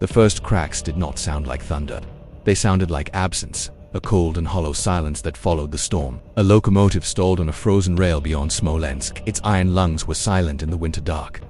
The first cracks did not sound like thunder. They sounded like absence, a cold and hollow silence that followed the storm. A locomotive stalled on a frozen rail beyond Smolensk. Its iron lungs were silent in the winter dark.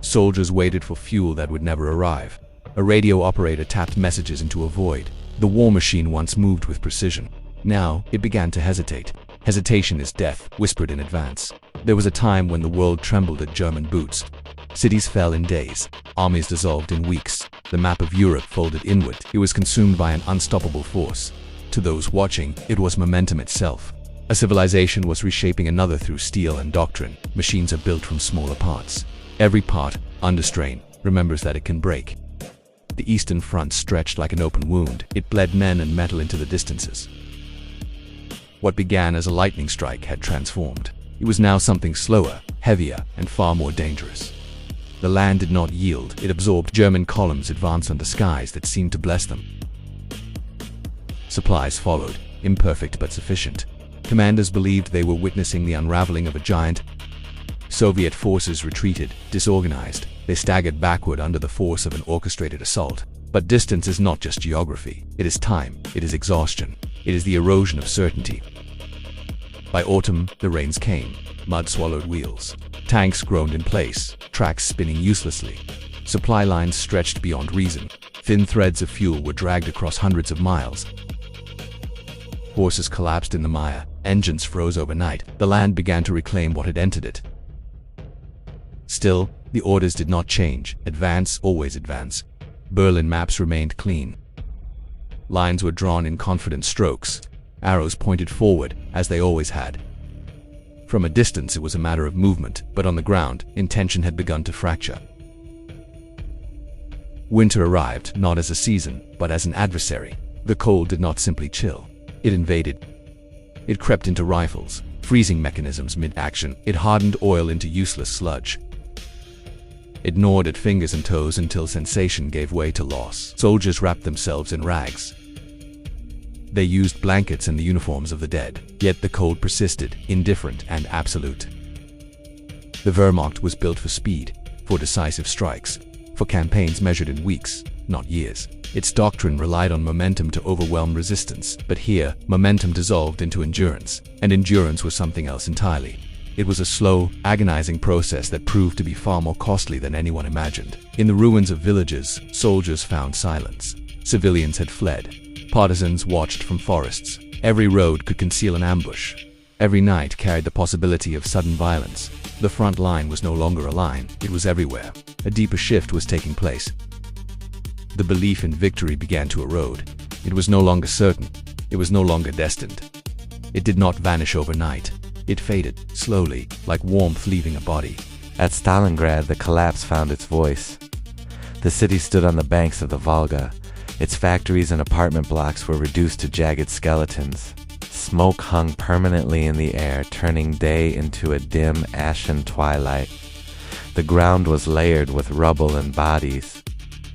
Soldiers waited for fuel that would never arrive. A radio operator tapped messages into a void. The war machine once moved with precision. Now, it began to hesitate. Hesitation is death, whispered in advance. There was a time when the world trembled at German boots. Cities fell in days. Armies dissolved in weeks. The map of Europe folded inward. It was consumed by an unstoppable force. To those watching, it was momentum itself. A civilization was reshaping another through steel and doctrine. Machines are built from smaller parts. Every part, under strain, remembers that it can break. The Eastern Front stretched like an open wound. It bled men and metal into the distances. What began as a lightning strike had transformed. It was now something slower, heavier, and far more dangerous. The land did not yield. It absorbed. German columns advanced under skies that seemed to bless them. Supplies followed, imperfect but sufficient. Commanders believed they were witnessing the unraveling of a giant. Soviet forces retreated, disorganized. They staggered backward under the force of an orchestrated assault. But distance is not just geography. It is time. It is exhaustion. It is the erosion of certainty. By autumn, the rains came. Mud swallowed wheels. Tanks groaned in place, tracks spinning uselessly. Supply lines stretched beyond reason. Thin threads of fuel were dragged across hundreds of miles. Horses collapsed in the mire. Engines froze overnight. The land began to reclaim what had entered it. Still, the orders did not change. Advance, always advance. Berlin maps remained clean. Lines were drawn in confident strokes. Arrows pointed forward, as they always had. From a distance it was a matter of movement, but on the ground, intention had begun to fracture. Winter arrived, not as a season, but as an adversary. The cold did not simply chill. It invaded. It crept into rifles, freezing mechanisms mid-action. It hardened oil into useless sludge. It gnawed at fingers and toes until sensation gave way to loss. Soldiers wrapped themselves in rags. They used blankets and the uniforms of the dead. Yet the cold persisted, indifferent and absolute. The Wehrmacht was built for speed, for decisive strikes, for campaigns measured in weeks, not years. Its doctrine relied on momentum to overwhelm resistance, but here, momentum dissolved into endurance, and endurance was something else entirely. It was a slow, agonizing process that proved to be far more costly than anyone imagined. In the ruins of villages, soldiers found silence. Civilians had fled. Partisans watched from forests. Every road could conceal an ambush. Every night carried the possibility of sudden violence. The front line was no longer a line, it was everywhere. A deeper shift was taking place. The belief in victory began to erode. It was no longer certain. It was no longer destined. It did not vanish overnight. It faded, slowly, like warmth leaving a body. At Stalingrad, the collapse found its voice. The city stood on the banks of the Volga. Its factories and apartment blocks were reduced to jagged skeletons. Smoke hung permanently in the air, turning day into a dim, ashen twilight. The ground was layered with rubble and bodies.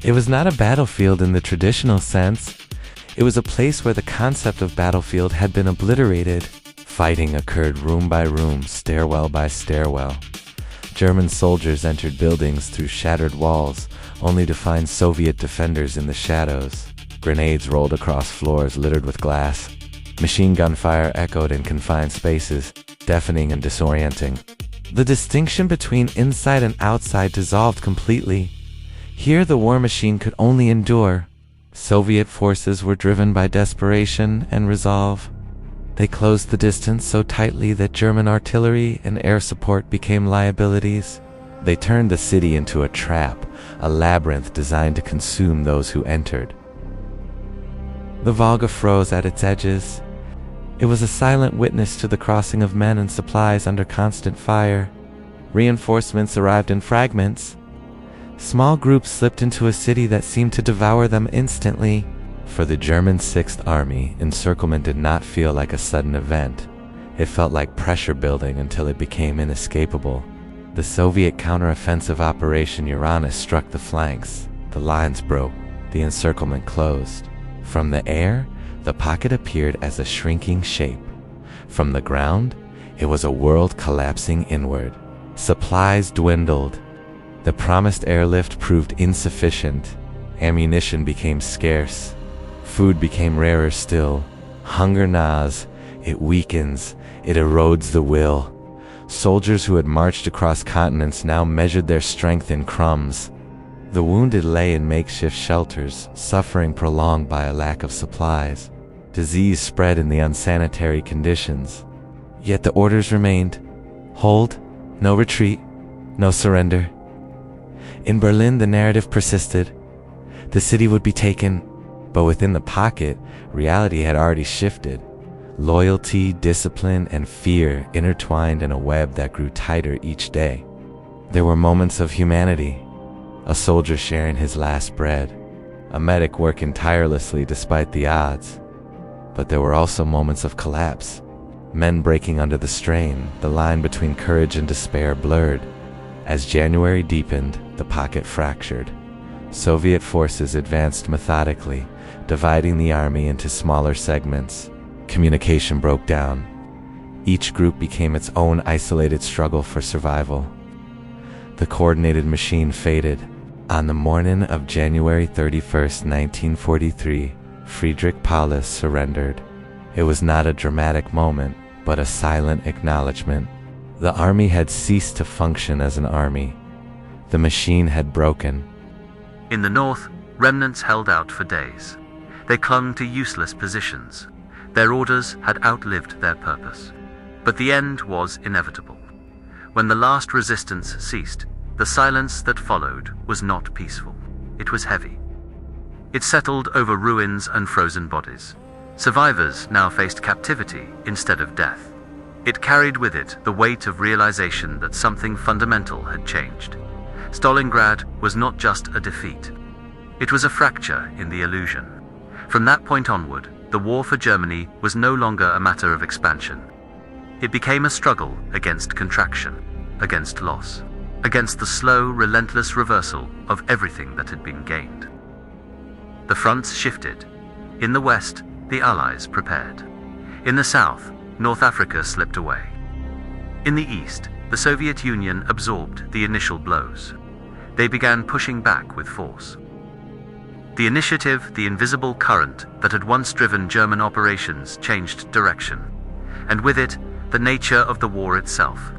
It was not a battlefield in the traditional sense. It was a place where the concept of battlefield had been obliterated. Fighting occurred room by room, stairwell by stairwell. German soldiers entered buildings through shattered walls, only to find Soviet defenders in the shadows. Grenades rolled across floors littered with glass. Machine gun fire echoed in confined spaces, deafening and disorienting. The distinction between inside and outside dissolved completely. Here the war machine could only endure. Soviet forces were driven by desperation and resolve. They closed the distance so tightly that German artillery and air support became liabilities. They turned the city into a trap, a labyrinth designed to consume those who entered. The Volga froze at its edges. It was a silent witness to the crossing of men and supplies under constant fire. Reinforcements arrived in fragments. Small groups slipped into a city that seemed to devour them instantly. For the German 6th Army, encirclement did not feel like a sudden event. It felt like pressure building until it became inescapable. The Soviet counteroffensive Operation Uranus struck the flanks. The lines broke. The encirclement closed. From the air, the pocket appeared as a shrinking shape. From the ground, it was a world collapsing inward. Supplies dwindled. The promised airlift proved insufficient. Ammunition became scarce. Food became rarer still. Hunger gnaws, it weakens, it erodes the will. Soldiers who had marched across continents now measured their strength in crumbs. The wounded lay in makeshift shelters, suffering prolonged by a lack of supplies. Disease spread in the unsanitary conditions. Yet the orders remained. Hold, no retreat, no surrender. In Berlin, the narrative persisted. The city would be taken, but within the pocket, reality had already shifted. Loyalty, discipline, and fear intertwined in a web that grew tighter each day. There were moments of humanity. A soldier sharing his last bread. A medic working tirelessly despite the odds. But there were also moments of collapse. Men breaking under the strain, the line between courage and despair blurred. As January deepened, the pocket fractured. Soviet forces advanced methodically, dividing the army into smaller segments. Communication broke down. Each group became its own isolated struggle for survival. The coordinated machine faded. On the morning of January 31st, 1943, Friedrich Paulus surrendered. It was not a dramatic moment, but a silent acknowledgement. The army had ceased to function as an army. The machine had broken. In the north, remnants held out for days. They clung to useless positions. Their orders had outlived their purpose. But the end was inevitable. When the last resistance ceased, the silence that followed was not peaceful. It was heavy. It settled over ruins and frozen bodies. Survivors now faced captivity instead of death. It carried with it the weight of realization that something fundamental had changed. Stalingrad was not just a defeat. It was a fracture in the illusion. From that point onward, the war for Germany was no longer a matter of expansion. It became a struggle against contraction, against loss, against the slow, relentless reversal of everything that had been gained. The fronts shifted. In the west, the Allies prepared. In the south, North Africa slipped away. In the east, the Soviet Union absorbed the initial blows. They began pushing back with force. The initiative, the invisible current that had once driven German operations, changed direction, and with it, the nature of the war itself.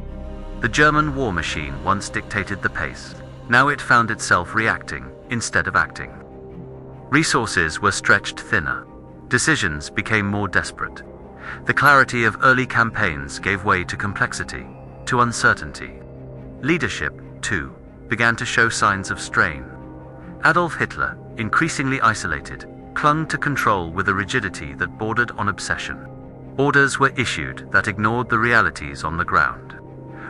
The German war machine once dictated the pace. Now it found itself reacting instead of acting. Resources were stretched thinner. Decisions became more desperate. The clarity of early campaigns gave way to complexity, to uncertainty. Leadership, too, began to show signs of strain. Adolf Hitler, increasingly isolated, clung to control with a rigidity that bordered on obsession. Orders were issued that ignored the realities on the ground.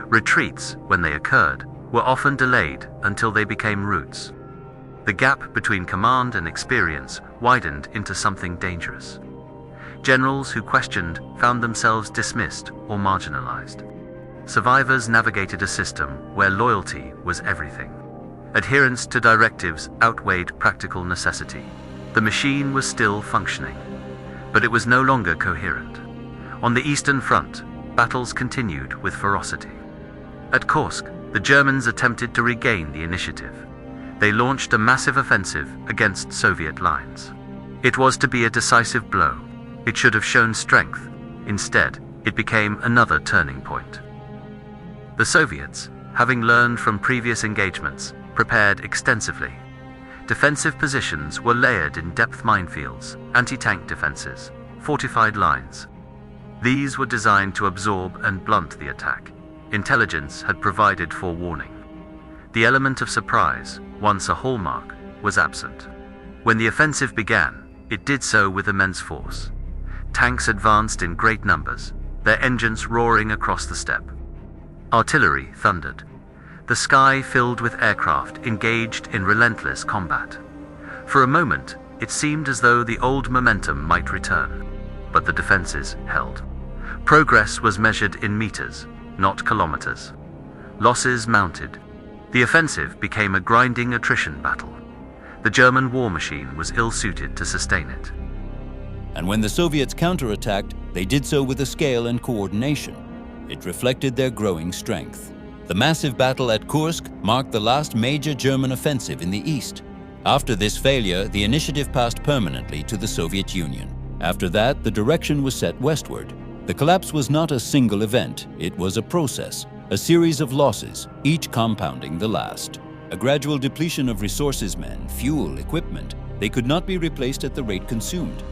Retreats, when they occurred, were often delayed until they became routes. The gap between command and experience widened into something dangerous. Generals who questioned found themselves dismissed or marginalized. Survivors navigated a system where loyalty was everything. Adherence to directives outweighed practical necessity. The machine was still functioning, but it was no longer coherent. On the Eastern Front, battles continued with ferocity. At Kursk, the Germans attempted to regain the initiative. They launched a massive offensive against Soviet lines. It was to be a decisive blow. It should have shown strength. Instead, it became another turning point. The Soviets, having learned from previous engagements, prepared extensively. Defensive positions were layered in depth minefields, anti-tank defenses, fortified lines. These were designed to absorb and blunt the attack. Intelligence had provided forewarning. The element of surprise, once a hallmark, was absent. When the offensive began, it did so with immense force. Tanks advanced in great numbers, their engines roaring across the steppe. Artillery thundered. The sky filled with aircraft engaged in relentless combat. For a moment, it seemed as though the old momentum might return, but the defenses held. Progress was measured in meters, not kilometers. Losses mounted. The offensive became a grinding attrition battle. The German war machine was ill-suited to sustain it. And when the Soviets counterattacked, they did so with a scale and coordination. It reflected their growing strength. The massive battle at Kursk marked the last major German offensive in the east. After this failure, the initiative passed permanently to the Soviet Union. After that, the direction was set westward. The collapse was not a single event, it was a process, a series of losses, each compounding the last. A gradual depletion of resources, men, fuel, equipment. They could not be replaced at the rate consumed.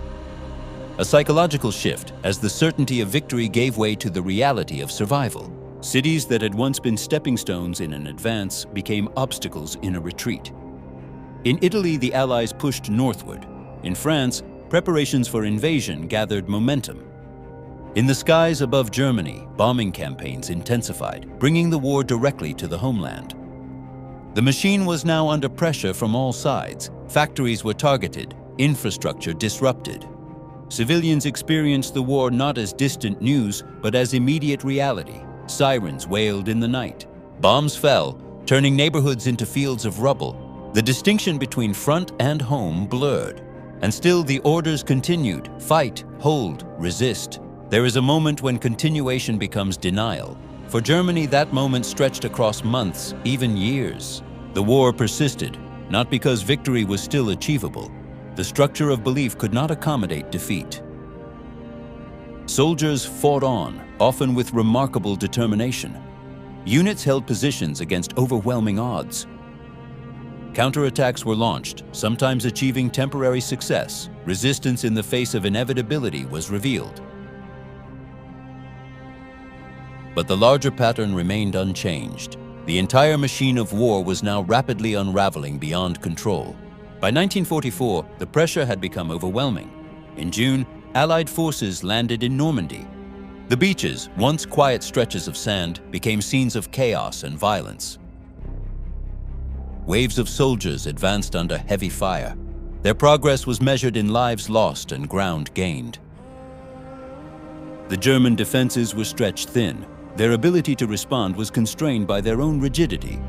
A psychological shift as the certainty of victory gave way to the reality of survival. Cities that had once been stepping stones in an advance became obstacles in a retreat. In Italy, the Allies pushed northward. In France, preparations for invasion gathered momentum. In the skies above Germany, bombing campaigns intensified, bringing the war directly to the homeland. The machine was now under pressure from all sides. Factories were targeted, infrastructure disrupted. Civilians experienced the war not as distant news, but as immediate reality. Sirens wailed in the night. Bombs fell, turning neighborhoods into fields of rubble. The distinction between front and home blurred. And still the orders continued: fight, hold, resist. There is a moment when continuation becomes denial. For Germany, that moment stretched across months, even years. The war persisted, not because victory was still achievable. The structure of belief could not accommodate defeat. Soldiers fought on, often with remarkable determination. Units held positions against overwhelming odds. Counterattacks were launched, sometimes achieving temporary success. Resistance in the face of inevitability was revealed. But the larger pattern remained unchanged. The entire machine of war was now rapidly unraveling beyond control. By 1944, the pressure had become overwhelming. In June, Allied forces landed in Normandy. The beaches, once quiet stretches of sand, became scenes of chaos and violence. Waves of soldiers advanced under heavy fire. Their progress was measured in lives lost and ground gained. The German defenses were stretched thin. Their ability to respond was constrained by their own rigidity.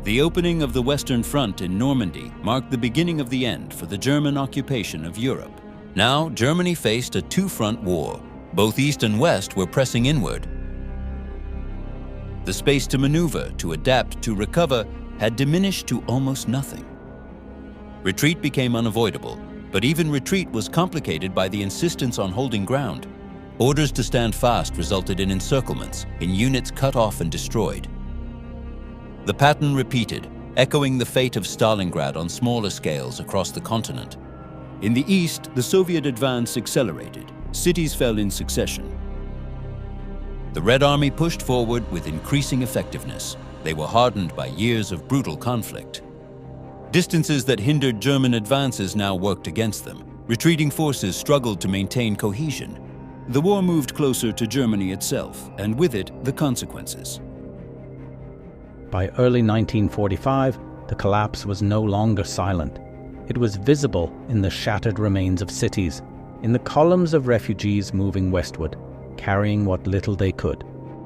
The opening of the Western Front in Normandy marked the beginning of the end for the German occupation of Europe. Now, Germany faced a two-front war. Both East and West were pressing inward. The space to maneuver, to adapt, to recover had diminished to almost nothing. Retreat became unavoidable, but even retreat was complicated by the insistence on holding ground. Orders to stand fast resulted in encirclements, in units cut off and destroyed. The pattern repeated, echoing the fate of Stalingrad on smaller scales across the continent. In the east, the Soviet advance accelerated. Cities fell in succession. The Red Army pushed forward with increasing effectiveness. They were hardened by years of brutal conflict. Distances that hindered German advances now worked against them. Retreating forces struggled to maintain cohesion. The war moved closer to Germany itself, and with it, the consequences. By early 1945, the collapse was no longer silent. It was visible in the shattered remains of cities, in the columns of refugees moving westward, carrying what little they could.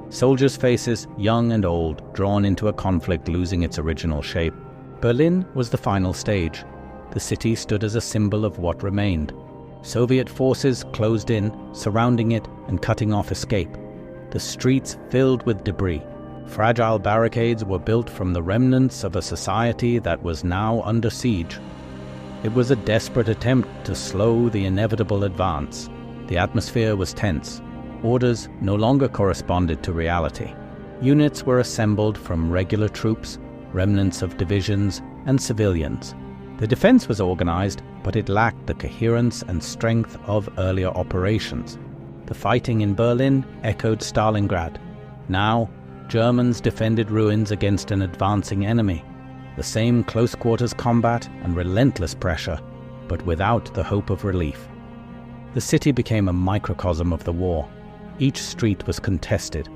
Soldiers' faces, young and old, drawn into a conflict losing its original shape. Berlin was the final stage. The city stood as a symbol of what remained. Soviet forces closed in, surrounding it and cutting off escape. The streets filled with debris. Fragile barricades were built from the remnants of a society that was now under siege. It was a desperate attempt to slow the inevitable advance. The atmosphere was tense. Orders no longer corresponded to reality. Units were assembled from regular troops, remnants of divisions, and civilians. The defense was organized, but it lacked the coherence and strength of earlier operations. The fighting in Berlin echoed Stalingrad. Now, Germans defended ruins against an advancing enemy. The same close-quarters combat and relentless pressure, but without the hope of relief. The city became a microcosm of the war. Each street was contested.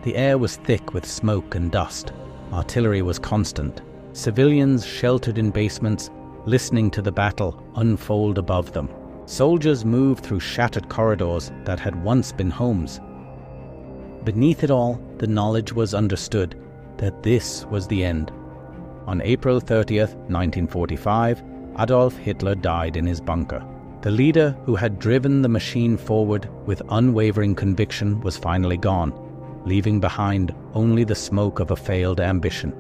The air was thick with smoke and dust. Artillery was constant. Civilians sheltered in basements, listening to the battle unfold above them. Soldiers moved through shattered corridors that had once been homes. Beneath it all, the knowledge was understood that this was the end. On April 30th, 1945, Adolf Hitler died in his bunker. The leader who had driven the machine forward with unwavering conviction was finally gone, leaving behind only the smoke of a failed ambition.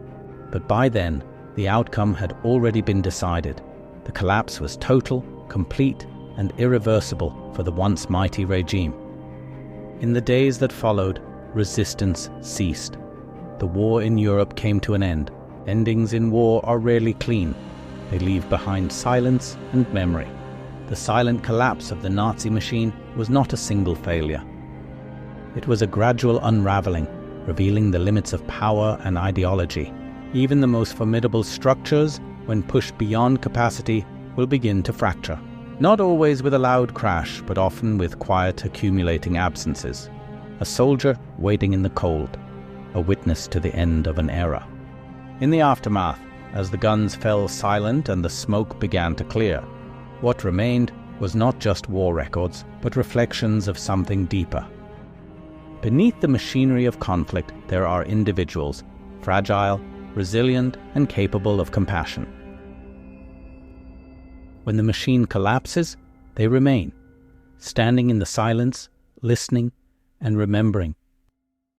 But by then, The outcome had already been decided. The collapse was total, complete, and irreversible for the once mighty regime. In the days that followed, resistance ceased. The war in Europe came to an end. Endings in war are rarely clean. They leave behind silence and memory. The silent collapse of the Nazi machine was not a single failure. It was a gradual unraveling, revealing the limits of power and ideology. Even the most formidable structures, when pushed beyond capacity, will begin to fracture. Not always with a loud crash, but often with quiet accumulating absences. A soldier waiting in the cold, a witness to the end of an era. In the aftermath, as the guns fell silent and the smoke began to clear, what remained was not just war records, but reflections of something deeper. Beneath the machinery of conflict, there are individuals, fragile, resilient, and capable of compassion. When the machine collapses, they remain, standing in the silence, listening, and remembering